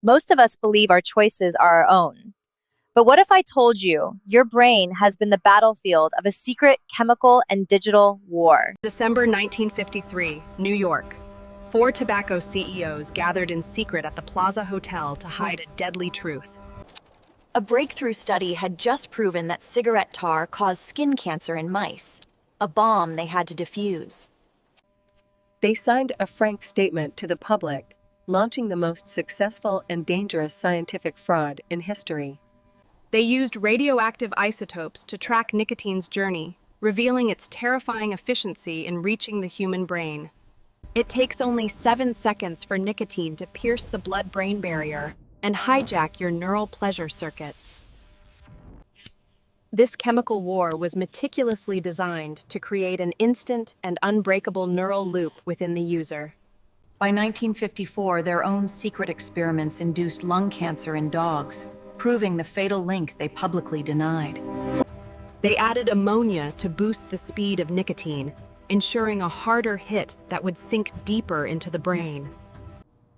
Most of us believe our choices are our own. But what if I told you your brain has been the battlefield of a secret chemical and digital war? December 1953, New York. Four tobacco CEOs gathered in secret at the Plaza Hotel to hide a deadly truth. A breakthrough study had just proven that cigarette tar caused skin cancer in mice, a bomb they had to defuse. They signed a frank statement to the public, launching the most successful and dangerous scientific fraud in history. They used radioactive isotopes to track nicotine's journey, revealing its terrifying efficiency in reaching the human brain. It takes only 7 seconds for nicotine to pierce the blood-brain barrier and hijack your neural pleasure circuits. This chemical war was meticulously designed to create an instant and unbreakable neural loop within the user. By 1954, their own secret experiments induced lung cancer in dogs, proving the fatal link they publicly denied. They added ammonia to boost the speed of nicotine, ensuring a harder hit that would sink deeper into the brain.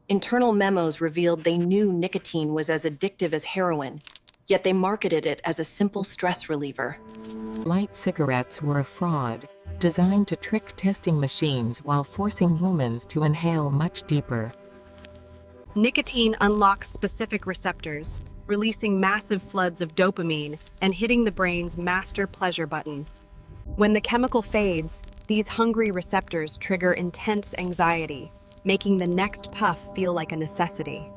Internal memos revealed they knew nicotine was as addictive as heroin, yet they marketed it as a simple stress reliever. Light cigarettes were a fraud, designed to trick testing machines while forcing humans to inhale much deeper. Nicotine unlocks specific receptors, releasing massive floods of dopamine and hitting the brain's master pleasure button. When the chemical fades, these hungry receptors trigger intense anxiety, making the next puff feel like a necessity.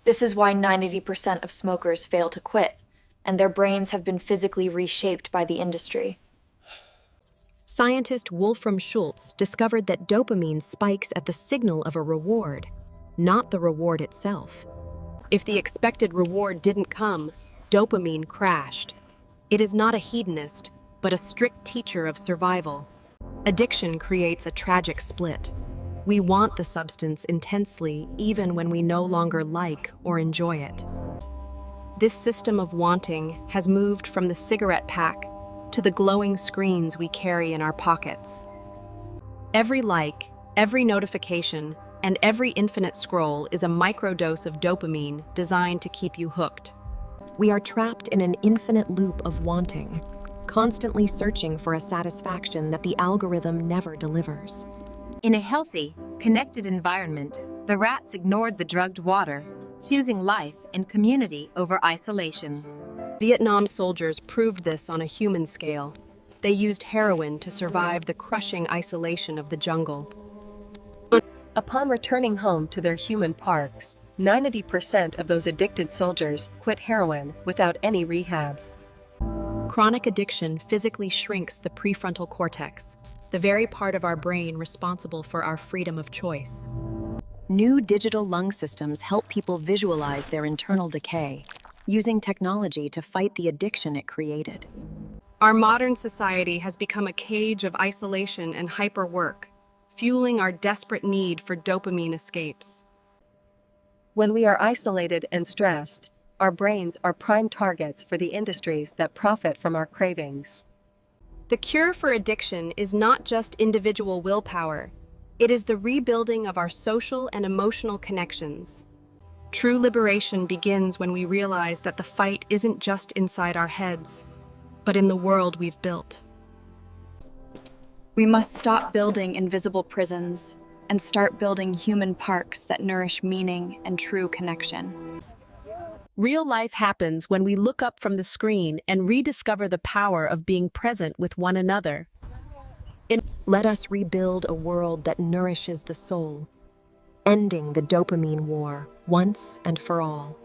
This is why 90% of smokers fail to quit, and their brains have been physically reshaped by the industry. Scientist Wolfram Schultz discovered that dopamine spikes at the signal of a reward, not the reward itself. If the expected reward didn't come, dopamine crashed. It is not a hedonist, but a strict teacher of survival. Addiction creates a tragic split. We want the substance intensely even when we no longer like or enjoy it. This system of wanting has moved from the cigarette pack to the glowing screens we carry in our pockets. Every like, every notification, and every infinite scroll is a microdose of dopamine designed to keep you hooked. We are trapped in an infinite loop of wanting, constantly searching for a satisfaction that the algorithm never delivers. In a healthy, connected environment, the rats ignored the drugged water, choosing life and community over isolation. Vietnam soldiers proved this on a human scale. They used heroin to survive the crushing isolation of the jungle. Upon returning home to their human parks, 90% of those addicted soldiers quit heroin without any rehab. Chronic addiction physically shrinks the prefrontal cortex, the very part of our brain responsible for our freedom of choice. New digital lung systems help people visualize their internal decay, using technology to fight the addiction it created. Our modern society has become a cage of isolation and hyperwork, fueling our desperate need for dopamine escapes. When we are isolated and stressed, our brains are prime targets for the industries that profit from our cravings. The cure for addiction is not just individual willpower. It is the rebuilding of our social and emotional connections. True liberation begins when we realize that the fight isn't just inside our heads, but in the world we've built. We must stop building invisible prisons and start building human parks that nourish meaning and true connection. Real life happens when we look up from the screen and rediscover the power of being present with one another. Let us rebuild a world that nourishes the soul, ending the dopamine war once and for all.